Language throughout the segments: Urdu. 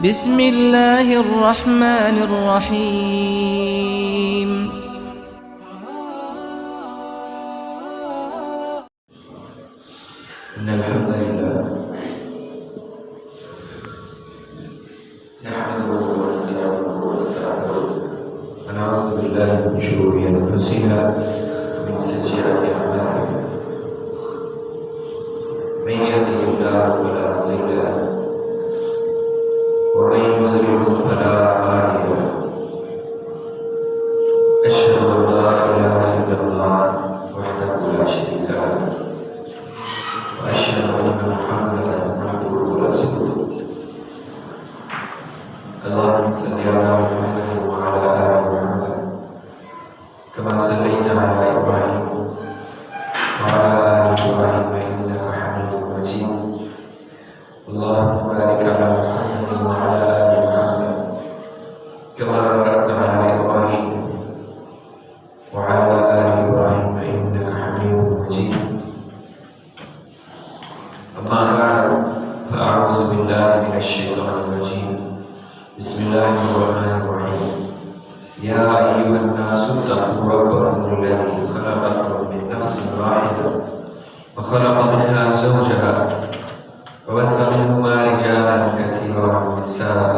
بسم الله الرحمن الرحيم. إن الحمد لله نحمده ونستعينه ونستغفره ونعوذ بالله من شرور أنفسنا ومن سيئات أعمالنا. من يهده الله فلا مضل له ومن يضلل فلا هادي له. أشهد أن لا إله إلا الله وحده لا شريك له وأشهد أن محمدا عبده ورسوله. اللهم صل على محمد وعلى آل محمد كما صليت على إبراهيم وعلى آل إبراهيم إنك حميد مجيد. اللهم بارك على محمد وعلى آل محمد كما باركت على إبراهيم وعلى آل إبراهيم إنك حميد مجيد. أما بعد فأعوذ بالله من الشيطان الرجيم. بسم الله الرحمن الرحيم. يا أيها الناس اتقوا ربكم الذي خلقكم من نفس واحدة وخلق منها زوجها وبث منهما رجالا كثيرا ونساء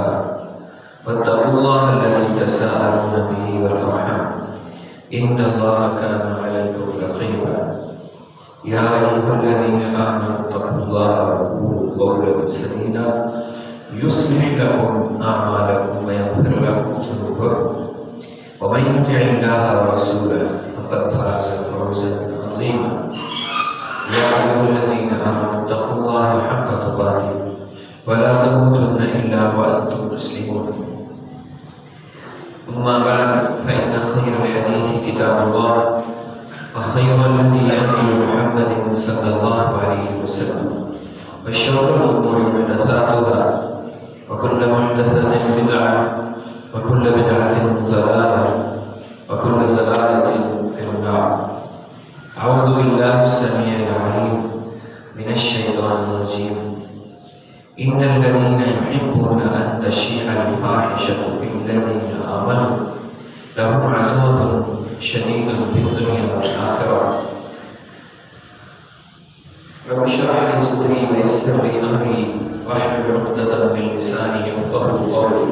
واتقوا الله الذي تساءلون به والأرحام إن الله كان عليكم رقيبا. يا أيها الذين آمنوا اتقوا الله وقولوا قولا سديدا يصلح لكم أعمالكم ويغفر لكم ذنوبكم ومن يطع الله ورسوله فقد فاز فوزا عظيما. يا أيها الذين آمنوا اتقوا الله حق تقاته ولا تموتن إلا وأنتم مسلمون. أما بعد فإن خير الحديث كتاب الله وخير الهدي هدي محمد صلى الله عليه وسلم وشر الأمور محدثاتها وكل محدثة بدعة وكل بدعة ضلالة وكل ضلالة في النار. أعوذ بالله السميع العليم من الشيطان الرجيم. إن الذين يحبون أن تشيع الفاحشة في الذين آمنوا لهم عذاب شديد في الدنيا والآخرة. رب اشرح لي صدري ويسر لي أمري واحلل عقدة من لساني يفقهوا قولي.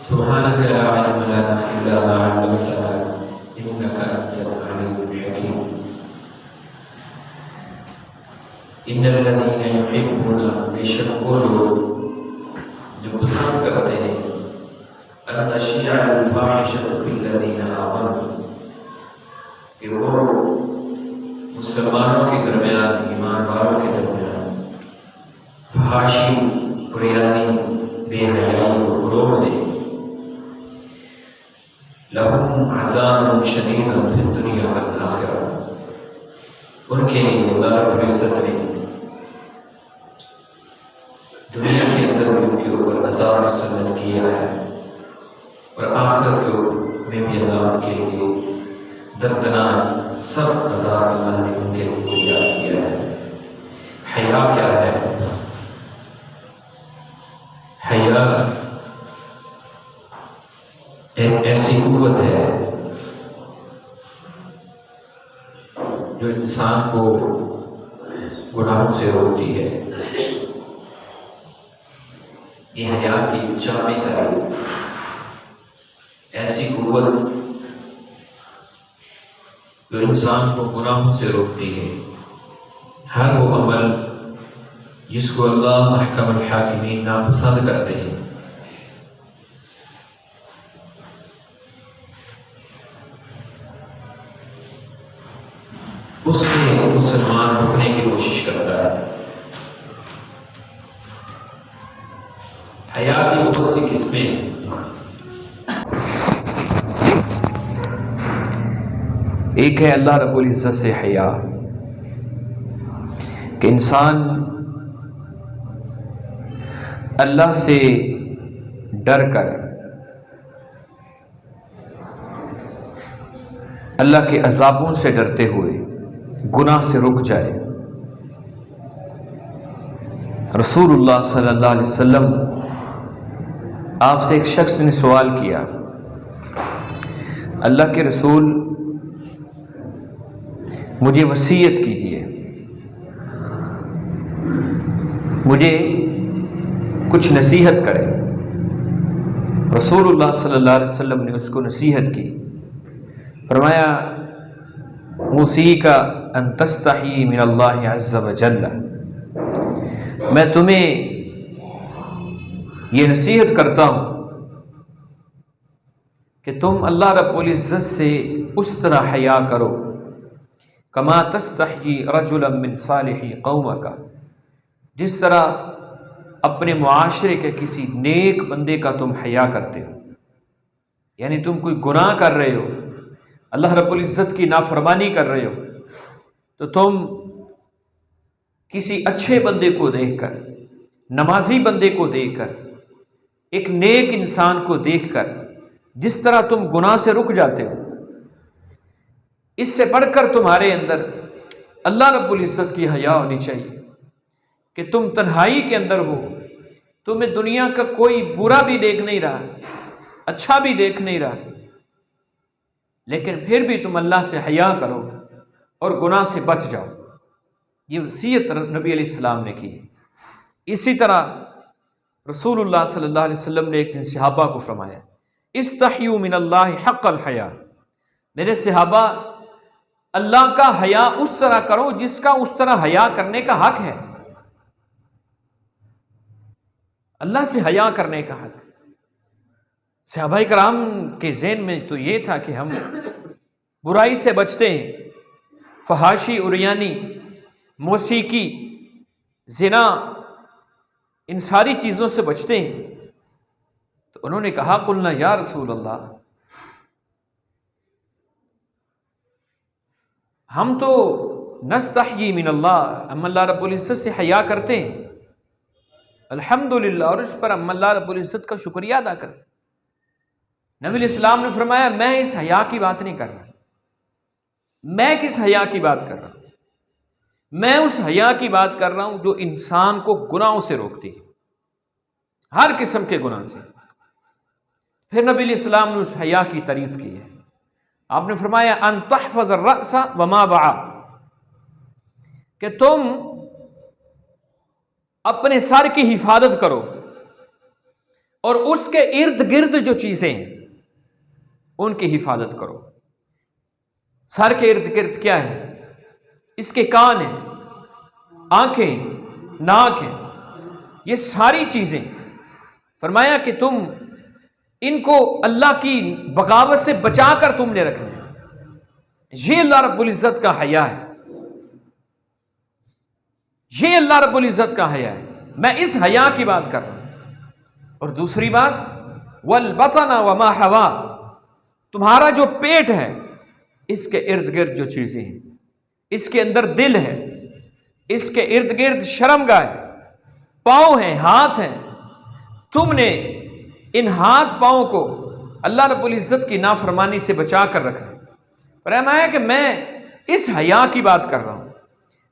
سبحانك لا علم لنا إلا ما علمتنا إنك أنت العليم الحكيم. إن الذين يحبون بشكل جو پسند کرتے ہیں ان تشیع الفاحشۃ فی الذین آمنوا کہ وہ مسلمانوں کے درمیان ایمان والوں کے درمیان فحاشی بریانی بے حیائی کو فروغ دے. لہم عذاب شدید فی الدنیا والآخرہ. ان کے لیے اللہ رب العزت نے دنیا کے اندر ان کے اوپر عذاب مسلط کیا ہے اور آخرت میں بھی اللہ ان کے لیے دردناک سخت عذاب اللہ نے ان کے لیے تیار کیا ہے. حیا کیا ہے؟ حیا ایک ایسی قوت ہے جو انسان کو گناہوں سے روکتی ہے. یہ حیا کی جامع تعریف ایسی قوت جو انسان کو گناہوں سے روکتی ہے. ہر وہ عمل جس کو اللہ محکم الحاکمین ناپسند کرتے ہیں اس سے مسلمان رکنے کی کوشش کرتا ہے. حیا کی بہت سی قسمیں ہیں. ایک ہے اللہ رب العزت سے حیا کہ انسان اللہ سے ڈر کر اللہ کے عذابوں سے ڈرتے ہوئے گناہ سے رک جائے. رسول اللہ صلی اللہ علیہ وسلم آپ سے ایک شخص نے سوال کیا، اللہ کے رسول مجھے وصیت کیجیے، مجھے کچھ نصیحت کرے۔ رسول اللہ صلی اللہ علیہ وسلم نے اس کو نصیحت کی، فرمایا اوصیک ان تستحی من اللہ عز وجل، میں تمہیں یہ نصیحت کرتا ہوں کہ تم اللہ رب العزت سے اس طرح حیا کرو کما تستحی رجلا من صالح قومک، جس طرح اپنے معاشرے کے کسی نیک بندے کا تم حیا کرتے ہو۔ یعنی تم کوئی گناہ کر رہے ہو، اللہ رب العزت کی نافرمانی کر رہے ہو، تو تم کسی اچھے بندے کو دیکھ کر، نمازی بندے کو دیکھ کر، ایک نیک انسان کو دیکھ کر جس طرح تم گناہ سے رک جاتے ہو، اس سے بڑھ کر تمہارے اندر اللہ رب العزت کی حیا ہونی چاہیے کہ تم تنہائی کے اندر ہو، تمہیں دنیا کا کوئی برا بھی دیکھ نہیں رہا، اچھا بھی دیکھ نہیں رہا، لیکن پھر بھی تم اللہ سے حیا کرو اور گناہ سے بچ جاؤ۔ یہ وصیت نبی علیہ السلام نے کی۔ اسی طرح رسول اللہ صلی اللہ علیہ وسلم نے ایک دن صحابہ کو فرمایا، استحیوا من اللہ حق الحیا، میرے صحابہ اللہ کا حیا اس طرح کرو جس کا اس طرح حیا کرنے کا حق ہے۔ اللہ سے حیا کرنے کا حق۔ صحابہ کرام کے ذہن میں تو یہ تھا کہ ہم برائی سے بچتے ہیں، فحاشی، عریانی، موسیقی، زنا، ان ساری چیزوں سے بچتے ہیں۔ تو انہوں نے کہا قلنا یا رسول اللہ، ہم تو نستحیی من اللہ، ہم اللہ رب العزت سے حیا کرتے ہیں، الحمدللہ، اور اس پر ہم اللہ رب العزت کا شکریہ ادا کرتے۔ نبی علیہ السلام نے فرمایا میں اس حیا کی بات نہیں کر رہا، میں کس حیا کی بات کر رہا ہوں؟ میں اس حیا کی بات کر رہا ہوں جو انسان کو گناہوں سے روکتی ہے، ہر قسم کے گناہ سے۔ پھر نبی علیہ السلام نے اس حیا کی تعریف کی ہے، آپ نے فرمایا ان تحفظ الرأس وما وعى، کہ تم اپنے سر کی حفاظت کرو اور اس کے ارد گرد جو چیزیں ہیں ان کی حفاظت کرو۔ سر کے ارد گرد کیا ہے؟ اس کے کان ہیں، آنکھیں، ناک ہیں، یہ ساری چیزیں، فرمایا کہ تم ان کو اللہ کی بغاوت سے بچا کر تم نے رکھنا ہے۔ یہ اللہ رب العزت کا حیا ہے، یہ اللہ رب العزت کا حیا ہے، میں اس حیا کی بات کر رہا ہوں۔ اور دوسری بات والبطن وما حوا، تمہارا جو پیٹ ہے اس کے ارد گرد جو چیزیں ہیں، اس کے اندر دل ہے، اس کے ارد گرد شرمگاہ ہے، پاؤں ہیں، ہاتھ ہیں، تم نے ان ہاتھ پاؤں کو اللہ رب العزت کی نافرمانی سے بچا کر رکھنا۔ فرمایا کہ میں اس حیا کی بات کر رہا ہوں۔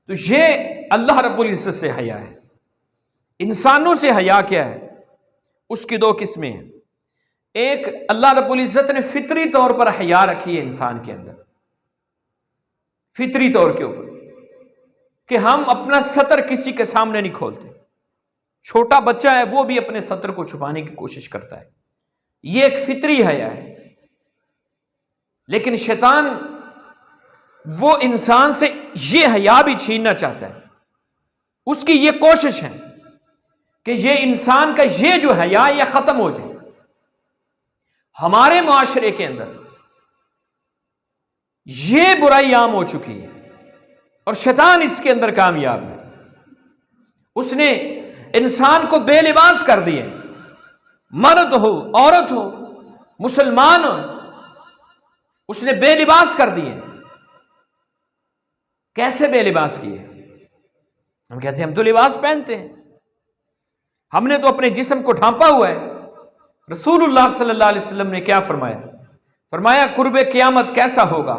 تو یہ اللہ رب العزت سے حیا ہے۔ انسانوں سے حیا کیا ہے؟ اس کی دو قسمیں ہیں۔ ایک، اللہ رب العزت نے فطری طور پر حیا رکھی ہے انسان کے اندر، فطری طور کے اوپر، کہ ہم اپنا سطر کسی کے سامنے نہیں کھولتے۔ چھوٹا بچہ ہے وہ بھی اپنے سطر کو چھپانے کی کوشش کرتا ہے، یہ ایک فطری حیا ہے۔ لیکن شیطان وہ انسان سے یہ حیا بھی چھیننا چاہتا ہے، اس کی یہ کوشش ہے کہ یہ انسان کا یہ جو حیا یہ ختم ہو جائے۔ ہمارے معاشرے کے اندر یہ برائی عام ہو چکی ہے اور شیطان اس کے اندر کامیاب ہے۔ اس نے انسان کو بے لباس کر دیے، مرد ہو، عورت ہو، مسلمان ہو، اس نے بے لباس کر دیے۔ کیسے بے لباس کیے؟ ہم کہتے ہیں ہم تو لباس پہنتے ہیں، ہم نے تو اپنے جسم کو ڈھانپا ہوا ہے۔ رسول اللہ صلی اللہ علیہ وسلم نے کیا فرمایا؟ فرمایا قرب قیامت کیسا ہوگا؟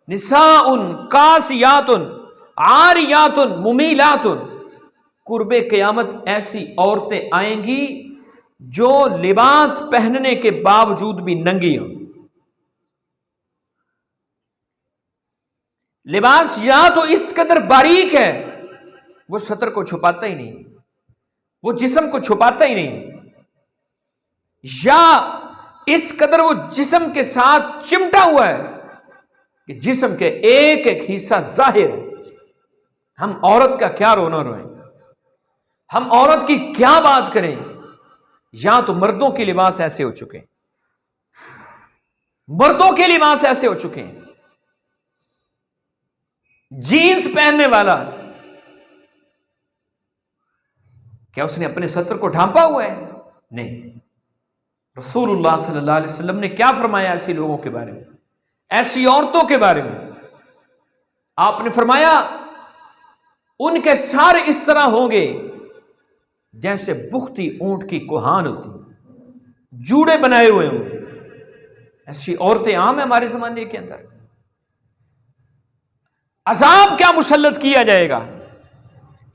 نساء کاسیات عاریات ممیلات، قرب قیامت ایسی عورتیں آئیں گی جو لباس پہننے کے باوجود بھی ننگی ہوں. لباس یا تو اس قدر باریک ہے وہ سطر کو چھپاتا ہی نہیں، وہ جسم کو چھپاتا ہی نہیں، یا اس قدر وہ جسم کے ساتھ چمٹا ہوا ہے کہ جسم کے ایک ایک حصہ ظاہر ہے. ہم عورت کا کیا رونا روئیں، ہم عورت کی کیا بات کریں. یا تو مردوں کے لباس ایسے ہو چکے ہیں، مردوں کے لباس ایسے ہو چکے ہیں. جینز پہننے والا کیا اس نے اپنے سطر کو ڈھانپا ہوا ہے؟ نہیں. رسول اللہ صلی اللہ علیہ وسلم نے کیا فرمایا ایسے لوگوں کے بارے میں، ایسی عورتوں کے بارے میں؟ آپ نے فرمایا ان کے سار اس طرح ہوں گے جیسے بختی اونٹ کی کوہان ہوتی، جوڑے بنائے ہوئے ہوں گے. ایسی عورتیں عام ہیں ہمارے زمانے کے اندر. عذاب کیا مسلط کیا جائے گا؟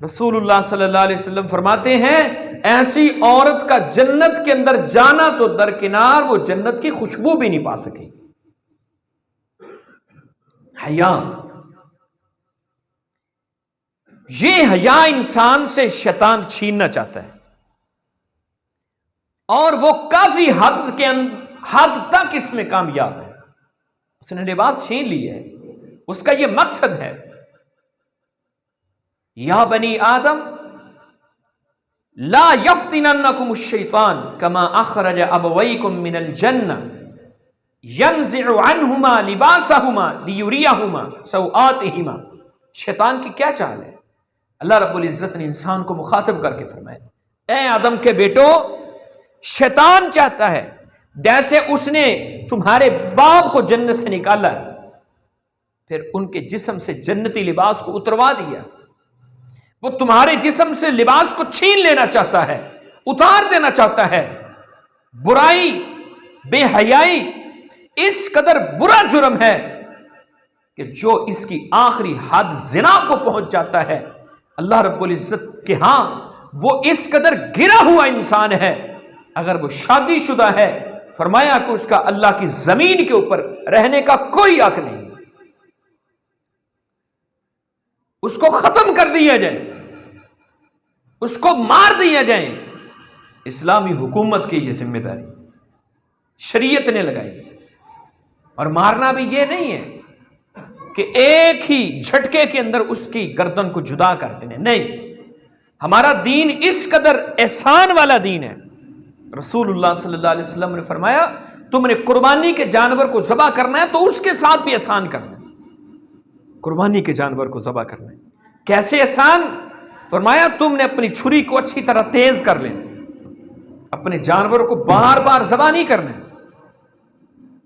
رسول اللہ صلی اللہ علیہ وسلم فرماتے ہیں ایسی عورت کا جنت کے اندر جانا تو درکنار، وہ جنت کی خوشبو بھی نہیں پا سکے. حیا، یہ حیا انسان سے شیطان چھیننا چاہتا ہے، اور وہ کافی حد تک اس میں کامیاب ہے. اس نے لباس چھین لیا ہے، اس کا یہ مقصد ہے یا بنی آدم لا یفتننکم الشیطان کما اخرج ابویکم من الجنہ ینزع عنہما لباسہما لیریہما سوآتہما. شیطان کی کیا چال ہے؟ اللہ رب العزت نے انسان کو مخاطب کر کے فرمایا اے آدم کے بیٹو، شیطان چاہتا ہے جیسے اس نے تمہارے باپ کو جنت سے نکالا ہے، پھر ان کے جسم سے جنتی لباس کو اتروا دیا، وہ تمہارے جسم سے لباس کو چھین لینا چاہتا ہے، اتار دینا چاہتا ہے. برائی، بے حیائی اس قدر برا جرم ہے کہ جو اس کی آخری حد زنا کو پہنچ جاتا ہے، اللہ رب العزت کے ہاں وہ اس قدر گرا ہوا انسان ہے. اگر وہ شادی شدہ ہے، فرمایا کہ اس کا اللہ کی زمین کے اوپر رہنے کا کوئی حق نہیں، اس کو ختم کر دیا جائے، اس کو مار دیا جائے. اسلامی حکومت کی یہ ذمہ داری شریعت نے لگائی. اور مارنا بھی یہ نہیں ہے کہ ایک ہی جھٹکے کے اندر اس کی گردن کو جدا کر دینے، نہیں. ہمارا دین اس قدر احسان والا دین ہے. رسول اللہ صلی اللہ علیہ وسلم نے فرمایا تم نے قربانی کے جانور کو ذبح کرنا ہے تو اس کے ساتھ بھی احسان کرنا ہے. قربانی کے جانور کو ذبح کرنا ہے. کیسے احسان؟ فرمایا تم نے اپنی چھری کو اچھی طرح تیز کر لینا، اپنے جانور کو بار بار ذبح نہیں کرنا.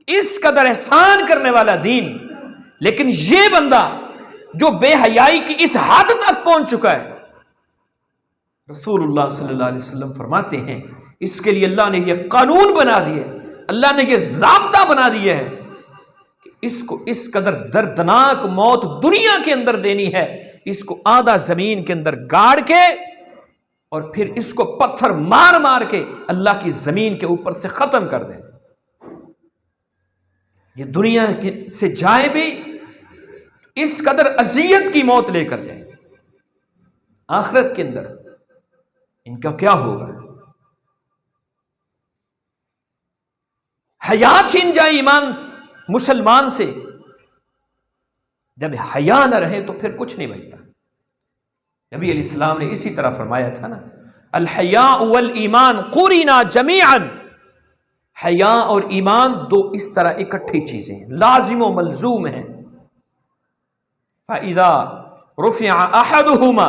اس قدر احسان کرنے والا دین. لیکن یہ بندہ جو بے حیائی کی اس حد تک پہنچ چکا ہے، رسول اللہ صلی اللہ علیہ وسلم فرماتے ہیں اس کے لیے اللہ نے یہ قانون بنا دیا ہے، اللہ نے یہ ضابطہ بنا دیا ہے کہ اس کو اس قدر دردناک موت دنیا کے اندر دینی ہے، اس کو آدھا زمین کے اندر گاڑ کے اور پھر اس کو پتھر مار مار کے اللہ کی زمین کے اوپر سے ختم کر دیں. یہ دنیا سے جائے بھی اس قدر اذیت کی موت لے کر جائیں. آخرت کے اندر ان کا کیا ہوگا؟ حیا چھین جائے ایمان مسلمان سے. جب حیا نہ رہے تو پھر کچھ نہیں بچتا. نبی علیہ السلام نے اسی طرح فرمایا تھا نا، الحیاء والایمان قرینا جمیعا. حیا اور ایمان دو اس طرح اکٹھی چیزیں ہیں، لازم و ملزوم ہیں. فَإِذَا رُفِعَ أَحَدُهُمَا،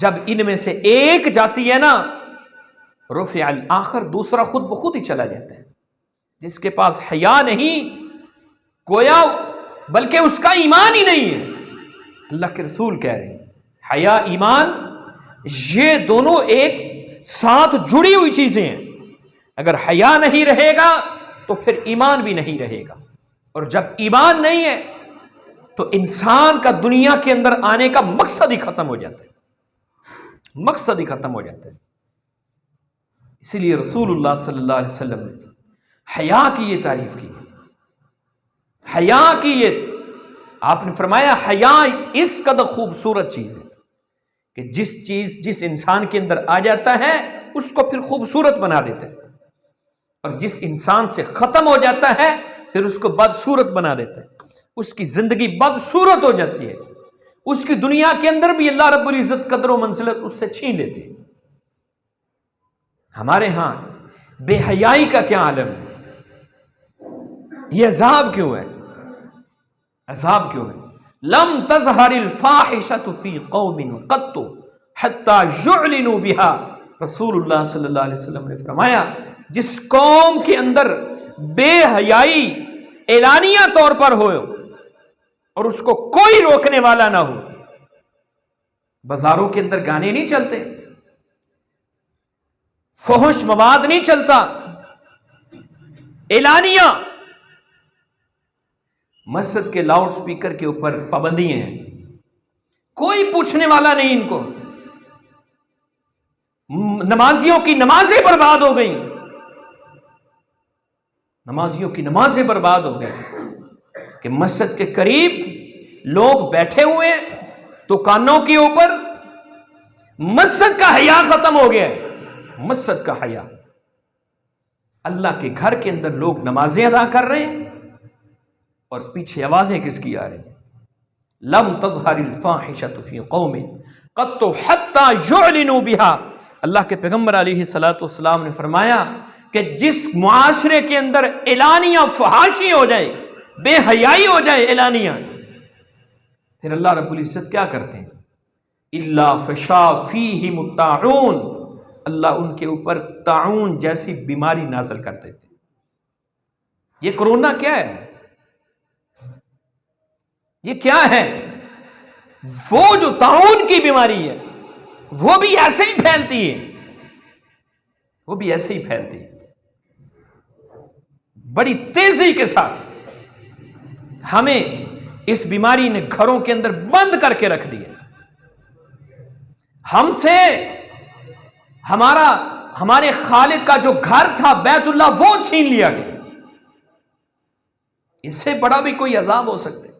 جب ان میں سے ایک جاتی ہے نا، رُفِعَ الْآخَرُ، دوسرا خود بخود ہی چلا جاتا ہے. جس کے پاس حیا نہیں گویا بلکہ اس کا ایمان ہی نہیں ہے. اللہ کے رسول کہہ رہے ہیں حیا ایمان یہ دونوں ایک ساتھ جڑی ہوئی چیزیں ہیں. اگر حیا نہیں رہے گا تو پھر ایمان بھی نہیں رہے گا، اور جب ایمان نہیں ہے تو انسان کا دنیا کے اندر آنے کا مقصد ہی ختم ہو جاتا ہے. مقصد ہی ختم ہو جاتا ہے۔ اسی لیے رسول اللہ صلی اللہ علیہ وسلم نے حیا کی یہ تعریف کی، حیا کی یہ آپ نے فرمایا حیا اس قدر خوبصورت چیز ہے کہ جس انسان کے اندر آ جاتا ہے اس کو پھر خوبصورت بنا دیتا ہے، اور جس انسان سے ختم ہو جاتا ہے پھر اس کو بدصورت بنا دیتا ہے، اس کی زندگی بدصورت ہو جاتی ہے، اس کی دنیا کے اندر بھی اللہ رب العزت قدر و منزلت اس سے چھین لیتے ہیں۔ ہمارے ہاں بے حیائی کا کیا عالم ہے، یہ عذاب کیوں ہے، عذاب کیوں ہے؟ لم تظہر الفاحشۃ فی قوم قط حتی یعلنوا بها، رسول اللہ صلی اللہ علیہ وسلم نے فرمایا جس قوم کے اندر بے حیائی اعلانیہ طور پر ہو اور اس کو کوئی روکنے والا نہ ہو، بازاروں کے اندر گانے نہیں چلتے، فحش مواد نہیں چلتا، اعلانیہ، مسجد کے لاؤڈ سپیکر کے اوپر پابندی ہیں، کوئی پوچھنے والا نہیں ان کو، نمازیوں کی نمازیں برباد ہو گئیں، نمازیوں کی نمازیں برباد ہو گئیں کہ مسجد کے قریب لوگ بیٹھے ہوئے دکانوں کے اوپر، مسجد کا حیا ختم ہو گیا ہے، مسجد کا حیا۔ اللہ کے گھر کے اندر لوگ نمازیں ادا کر رہے ہیں اور پیچھے آوازیں کس کی آ رہی ہیں؟ لم تظہر الفاحشۃ فی قوم قط حتی یعلنوا بها، اللہ کے پیغمبر علیہ الصلوۃ والسلام نے فرمایا کہ جس معاشرے کے اندر اعلانیہ فحاشی ہو جائے، بے حیائی ہو جائے اعلانیہ، پھر اللہ رب العزت کیا کرتے ہیں؟ الا فشا فیہم الطاعون، اللہ ان کے اوپر طاعون جیسی بیماری نازل کر دیتے۔ یہ کرونا کیا ہے؟ یہ کیا ہے؟ وہ جو طاعون کی بیماری ہے وہ بھی ایسے ہی پھیلتی ہے، وہ بھی ایسے ہی پھیلتی ہے، بڑی تیزی کے ساتھ۔ ہمیں اس بیماری نے گھروں کے اندر بند کر کے رکھ دیا، ہم سے ہمارے خالق کا جو گھر تھا بیت اللہ وہ چھین لیا گیا۔ اس سے بڑا بھی کوئی عذاب ہو سکتا ہے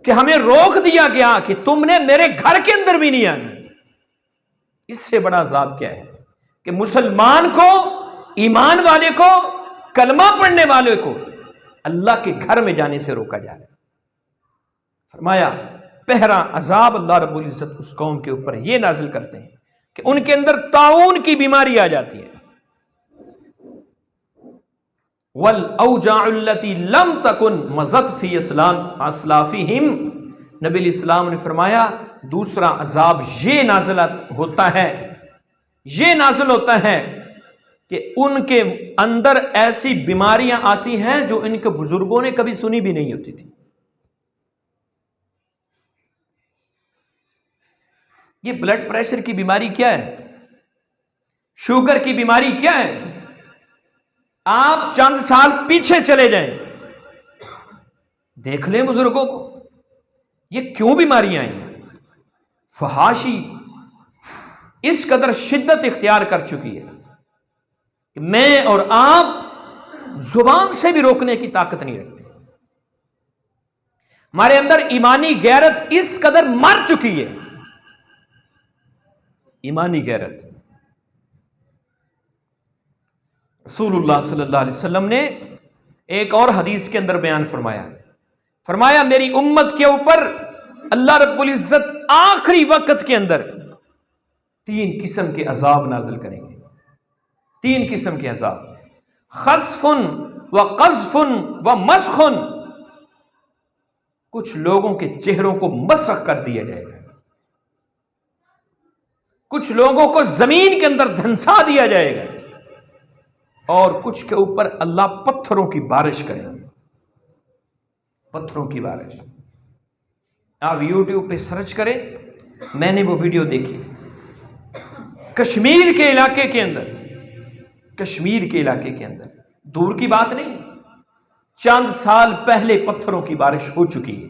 کہ ہمیں روک دیا گیا کہ تم نے میرے گھر کے اندر بھی نہیں آنا۔ اس سے بڑا عذاب کیا ہے کہ مسلمان کو، ایمان والے کو، کلمہ پڑھنے والے کو اللہ کے گھر میں جانے سے روکا جا رہا ہے۔ فرمایا پہلا عذاب اللہ رب العزت اس قوم کے اوپر یہ نازل کرتے ہیں کہ ان کے اندر طاعون کی بیماری آ جاتی ہے۔ وَالْأَوْجَعُ الَّتِي لَمْ تَكُنْ مَضَتْ فِي أَسْلَافِهِمْ، نبی علیہ السلام نے فرمایا دوسرا عذاب یہ نازل ہوتا ہے کہ ان کے اندر ایسی بیماریاں آتی ہیں جو ان کے بزرگوں نے کبھی سنی بھی نہیں ہوتی تھی۔ یہ بلڈ پریشر کی بیماری کیا ہے؟ شوگر کی بیماری کیا ہے؟ آپ چند سال پیچھے چلے جائیں، دیکھ لیں بزرگوں کو، یہ کیوں بیماریاں آئی ہیں؟ فحاشی اس قدر شدت اختیار کر چکی ہے کہ میں اور آپ زبان سے بھی روکنے کی طاقت نہیں رکھتے۔ ہمارے اندر ایمانی غیرت اس قدر مر چکی ہے، ایمانی غیرت۔ رسول اللہ صلی اللہ علیہ وسلم نے ایک اور حدیث کے اندر بیان فرمایا میری امت کے اوپر اللہ رب العزت آخری وقت کے اندر 3 قسم کے عذاب نازل کریں گے، 3 قسم کے عذاب، خسف و قذف و مسخ، کچھ لوگوں کے چہروں کو مسخ کر دیا جائے گا، کچھ لوگوں کو زمین کے اندر دھنسا دیا جائے گا، اور کچھ کے اوپر اللہ پتھروں کی بارش کریں گے، پتھروں کی بارش۔ آپ یوٹیوب پہ سرچ کریں، میں نے وہ ویڈیو دیکھی، کشمیر کے علاقے کے اندر دور کی بات نہیں، چند سال پہلے پتھروں کی بارش ہو چکی ہے،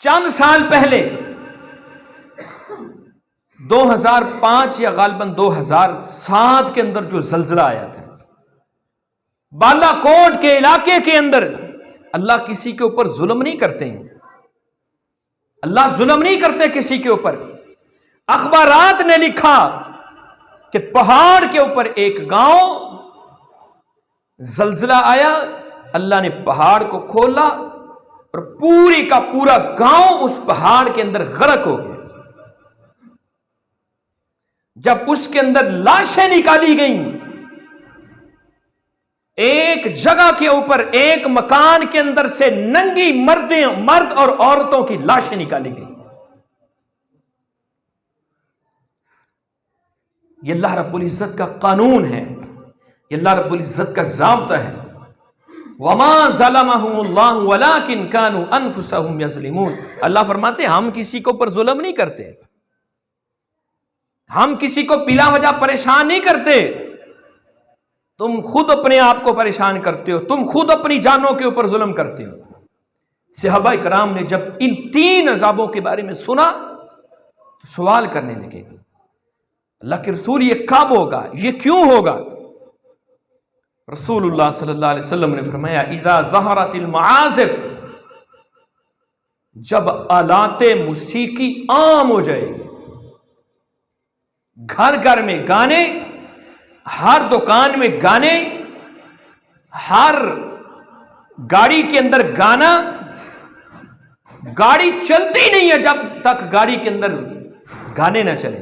چند سال پہلے 2005 یا غالباً 2007 کے اندر جو زلزلہ آیا تھا بالا کوٹ کے علاقے کے اندر، اللہ کسی کے اوپر ظلم نہیں کرتے ہیں، اللہ ظلم نہیں کرتے کسی کے اوپر۔ اخبارات نے لکھا کہ پہاڑ کے اوپر ایک گاؤں، زلزلہ آیا، اللہ نے پہاڑ کو کھولا اور پوری کا پورا گاؤں اس پہاڑ کے اندر غرق ہو گیا۔ جب اس کے اندر لاشیں نکالی گئیں، ایک جگہ کے اوپر ایک مکان کے اندر سے ننگی مرد اور عورتوں کی لاشیں نکالی گئیں۔ یہ اللہ رب العزت کا قانون ہے، یہ اللہ رب العزت کا ضابطہ ہے۔ وَمَا ظَلَمَهُمُ اللَّهُ وَلَكِنْ كَانُوا أَنفُسَهُمْ يَظْلِمُونَ۔ اللہ فرماتے ہیں ہم کسی کے اوپر ظلم نہیں کرتے، ہم کسی کو بلا وجہ پریشان نہیں کرتے، تم خود اپنے آپ کو پریشان کرتے ہو، تم خود اپنی جانوں کے اوپر ظلم کرتے ہو۔ صحابہ کرام نے جب ان 3 عذابوں کے بارے میں سنا تو سوال کرنے لگے، اللہ کے رسول یہ کب ہوگا، یہ کیوں ہوگا؟ رسول اللہ صلی اللہ علیہ وسلم نے فرمایا اذا ظہرت المعازف، جب آلات موسیقی عام ہو جائے گی، گھر گھر میں گانے، ہر دکان میں گانے، ہر گاڑی کے اندر گانا، گاڑی چلتی نہیں ہے جب تک گاڑی کے اندر گانے نہ چلے۔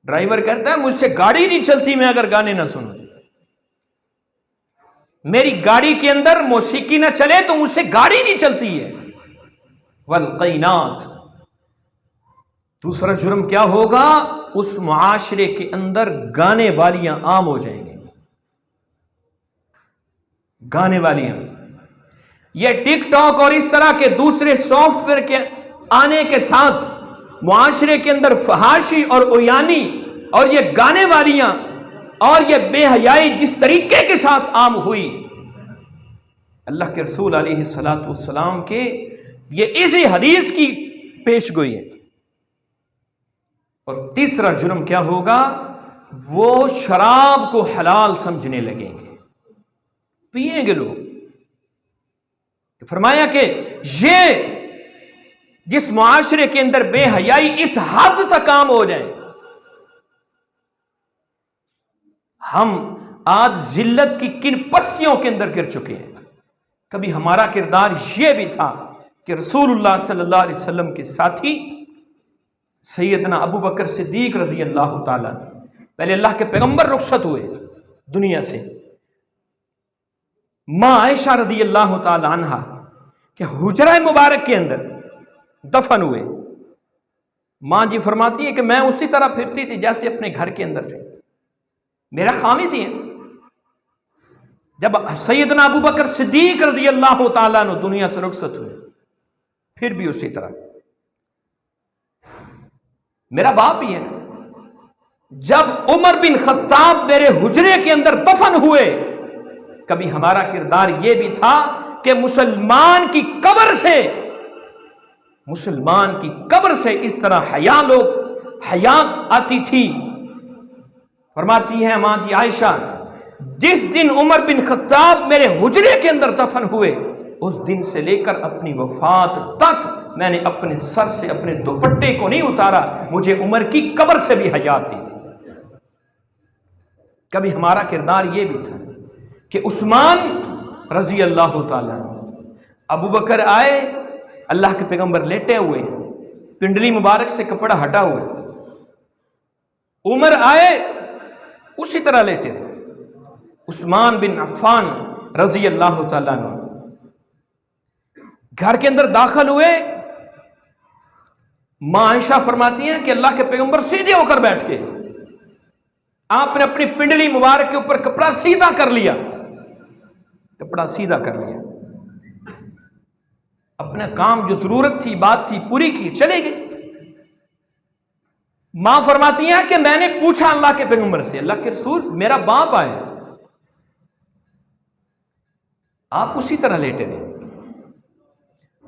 ڈرائیور کہتا ہے مجھ سے گاڑی نہیں چلتی میں اگر گانے نہ سنوں، میری گاڑی کے اندر موسیقی نہ چلے تو مجھ سے گاڑی نہیں چلتی ہے۔ والقینات، دوسرا جرم کیا ہوگا؟ اس معاشرے کے اندر گانے والیاں عام ہو جائیں گے، گانے والیاں۔ یہ ٹک ٹاک اور اس طرح کے دوسرے سافٹ ویئر کے آنے کے ساتھ معاشرے کے اندر فحاشی اور عریانی اور یہ گانے والیاں اور یہ بے حیائی جس طریقے کے ساتھ عام ہوئی، اللہ کے رسول علیہ الصلوۃ والسلام کے یہ اسی حدیث کی پیش گوئی ہے۔ اور تیسرا جرم کیا ہوگا؟ وہ شراب کو حلال سمجھنے لگیں گے، پیئیں گے لوگ۔ فرمایا کہ یہ جس معاشرے کے اندر بے حیائی اس حد تک عام ہو جائے، ہم آج ذلت کی کن پستیوں کے اندر گر چکے ہیں۔ کبھی ہمارا کردار یہ بھی تھا کہ رسول اللہ صلی اللہ علیہ وسلم کے ساتھی سیدنا ابو بکر صدیق رضی اللہ تعالیٰ، پہلے اللہ کے پیغمبر رخصت ہوئے دنیا سے، ماں عائشہ رضی اللہ تعالیٰ عنہا کہ حجرہ مبارک کے اندر دفن ہوئے۔ ماں جی فرماتی ہے کہ میں اسی طرح پھرتی تھی جیسے اپنے گھر کے اندر تھے، میرا خامد ہی ہے۔ جب سیدنا ابو بکر صدیق رضی اللہ تعالیٰ عنہ دنیا سے رخصت ہوئے، پھر بھی اسی طرح، میرا باپ ہی ہے۔ جب عمر بن خطاب میرے حجرے کے اندر دفن ہوئے، کبھی ہمارا کردار یہ بھی تھا کہ مسلمان کی قبر سے اس طرح حیا آتی تھی۔ فرماتی ہیں ماں جی عائشہ، جس دن عمر بن خطاب میرے حجرے کے اندر دفن ہوئے، اس دن سے لے کر اپنی وفات تک میں نے اپنے سر سے اپنے دوپٹے کو نہیں اتارا، مجھے عمر کی قبر سے بھی حیا آتی تھی۔ کبھی ہمارا کردار یہ بھی تھا کہ عثمان رضی اللہ تعالیٰ، ابو بکر آئے، اللہ کے پیغمبر لیٹے ہوئے، پنڈلی مبارک سے کپڑا ہٹا ہوا ہے، عمر آئے اسی طرح لیتے رہے، عثمان بن عفان رضی اللہ تعالیٰ عنہ گھر کے اندر داخل ہوئے، ماں عائشہ فرماتی ہیں کہ اللہ کے پیغمبر سیدھے ہو کر بیٹھ کے، آپ نے اپنی پنڈلی مبارک کے اوپر کپڑا سیدھا کر لیا، اپنا کام جو ضرورت تھی، بات تھی، پوری کی، چلے گئے۔ ماں فرماتی ہیں کہ میں نے پوچھا اللہ کے پیغمبر سے، اللہ کے رسول میرا باپ آیا، آپ اسی طرح لیٹے رہے۔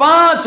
5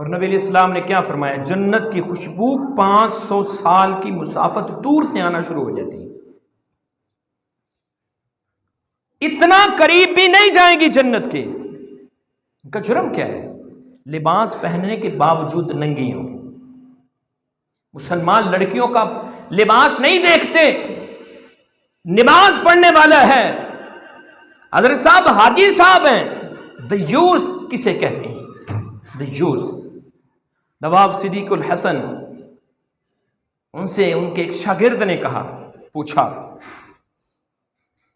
اور نبی علیہ السلام نے کیا فرمایا؟ جنت کی خوشبو 500 سال کی مسافت دور سے آنا شروع ہو جاتی ہے، اتنا قریب بھی نہیں جائیں گی جنت کے۔ ان کا جرم کیا ہے؟ لباس پہننے کے باوجود ننگی ہوں۔ مسلمان لڑکیوں کا لباس نہیں دیکھتے، نماز پڑھنے والا ہے، حضرت صاحب حاجی صاحب ہیں، دیوس کسے کہتے ہیں؟ دیوس۔ نواب صدیق الحسن، ان سے ان کے ایک شاگرد نے کہا،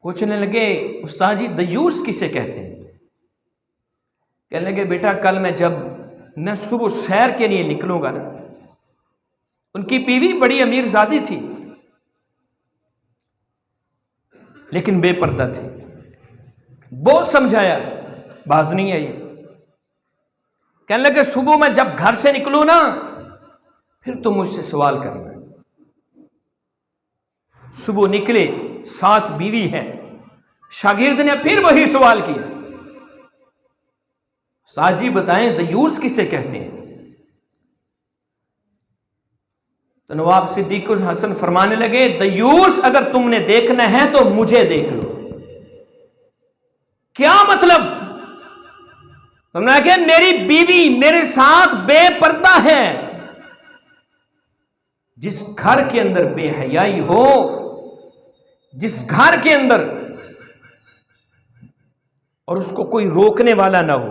پوچھنے لگے استاد جی دیوس کسے کہتے ہیں؟ کہنے لگے بیٹا کل جب میں صبح سیر کے لیے نکلوں گا نا، ان کی بیوی بڑی امیر زادی تھی لیکن بے پردہ تھی، بہت سمجھایا، باز نہیں آئی۔ کہنے لگے صبح میں جب گھر سے نکلوں نا پھر تم مجھ سے سوال کرنا۔ صبح نکلے، ساتھ بیوی ہے، شاگرد نے پھر وہی سوال کیا، استاد جی بتائیں دیوس کسے کہتے ہیں؟ تو نواب صدیق الحسن فرمانے لگے دیوس اگر تم نے دیکھنا ہے تو مجھے دیکھ لو۔ کیا مطلب؟ تم نے کہا میری بیوی میرے ساتھ بے پردہ ہے۔ جس گھر کے اندر بے حیائی ہو، جس گھر کے اندر اور اس کو کوئی روکنے والا نہ ہو،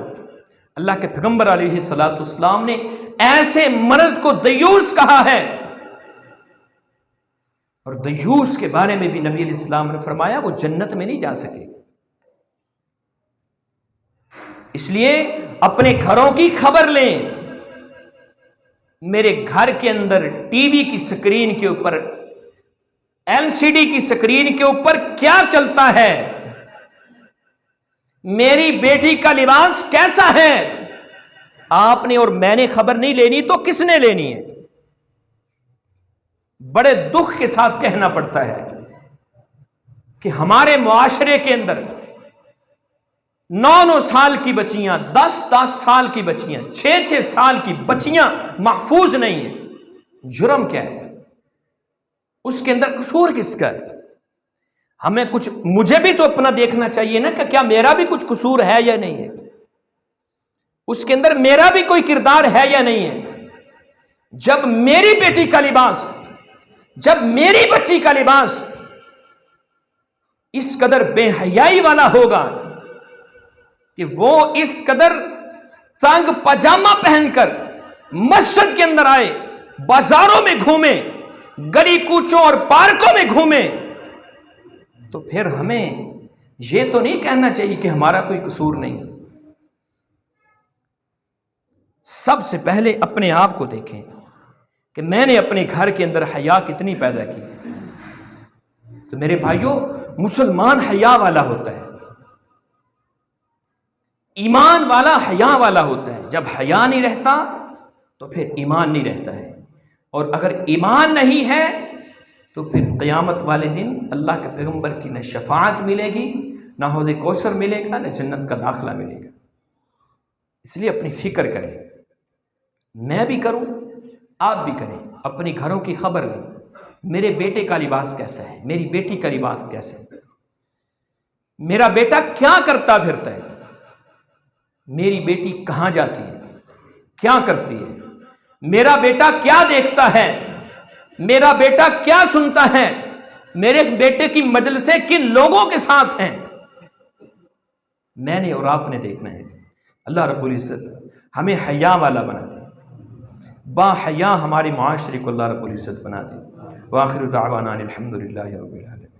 اللہ کے پیغمبر علیہ الصلوۃ والسلام نے ایسے مرد کو دیوس کہا ہے۔ اور دیوس کے بارے میں بھی نبی علیہ السلام نے فرمایا وہ جنت میں نہیں جا سکے۔ اس لیے اپنے گھروں کی خبر لیں۔ میرے گھر کے اندر ٹی وی کی سکرین کے اوپر، ایل سی ڈی کی سکرین کے اوپر کیا چلتا ہے؟ میری بیٹی کا لباس کیسا ہے؟ آپ نے اور میں نے خبر نہیں لینی تو کس نے لینی ہے؟ بڑے دکھ کے ساتھ کہنا پڑتا ہے کہ ہمارے معاشرے کے اندر 9 سال کی بچیاں، 10 سال کی بچیاں، 6 سال کی بچیاں محفوظ نہیں ہیں۔ جرم کیا ہے؟ اس کے اندر قصور کس کا ہے؟ ہمیں کچھ، مجھے بھی تو اپنا دیکھنا چاہیے نا کہ کیا میرا بھی کچھ قصور ہے یا نہیں ہے، اس کے اندر میرا بھی کوئی کردار ہے یا نہیں ہے۔ جب میری بیٹی کا لباس، جب میری بچی کا لباس اس قدر بے حیائی والا ہوگا کہ وہ اس قدر تنگ پاجامہ پہن کر مسجد کے اندر آئے، بازاروں میں گھومے، گلی کوچوں اور پارکوں میں گھومے، تو پھر ہمیں یہ تو نہیں کہنا چاہیے کہ ہمارا کوئی قصور نہیں۔ سب سے پہلے اپنے آپ کو دیکھیں کہ میں نے اپنے گھر کے اندر حیا کتنی پیدا کی۔ تو میرے بھائیوں، مسلمان حیا والا ہوتا ہے، ایمان والا حیا والا ہوتا ہے۔ جب حیا نہیں رہتا تو پھر ایمان نہیں رہتا ہے، اور اگر ایمان نہیں ہے تو پھر قیامت والے دن اللہ کے پیغمبر کی نہ شفاعت ملے گی، نہ حوض کوثر ملے گا، نہ جنت کا داخلہ ملے گا۔ اس لیے اپنی فکر کریں، میں بھی کروں، آپ بھی کریں، اپنی گھروں کی خبر لیں۔ میرے بیٹے کا لباس کیسا ہے؟ میری بیٹی کا لباس کیسا ہے؟ میرا بیٹا کیا کرتا پھرتا ہے؟ میری بیٹی کہاں جاتی ہے؟ کیا کرتی ہے؟ میرا بیٹا کیا دیکھتا ہے؟ میرا بیٹا کیا سنتا ہے؟ میرے بیٹے کی مجلسیں کن لوگوں کے ساتھ ہیں؟ میں نے اور آپ نے دیکھنا ہے۔ اللہ رب العزت ہمیں حیا والا بنا دے، با حیا ہمارے معاشرے کو اللہ رب العزت بنا دے۔ وآخر دعوانا الحمدللہ رب العالمین۔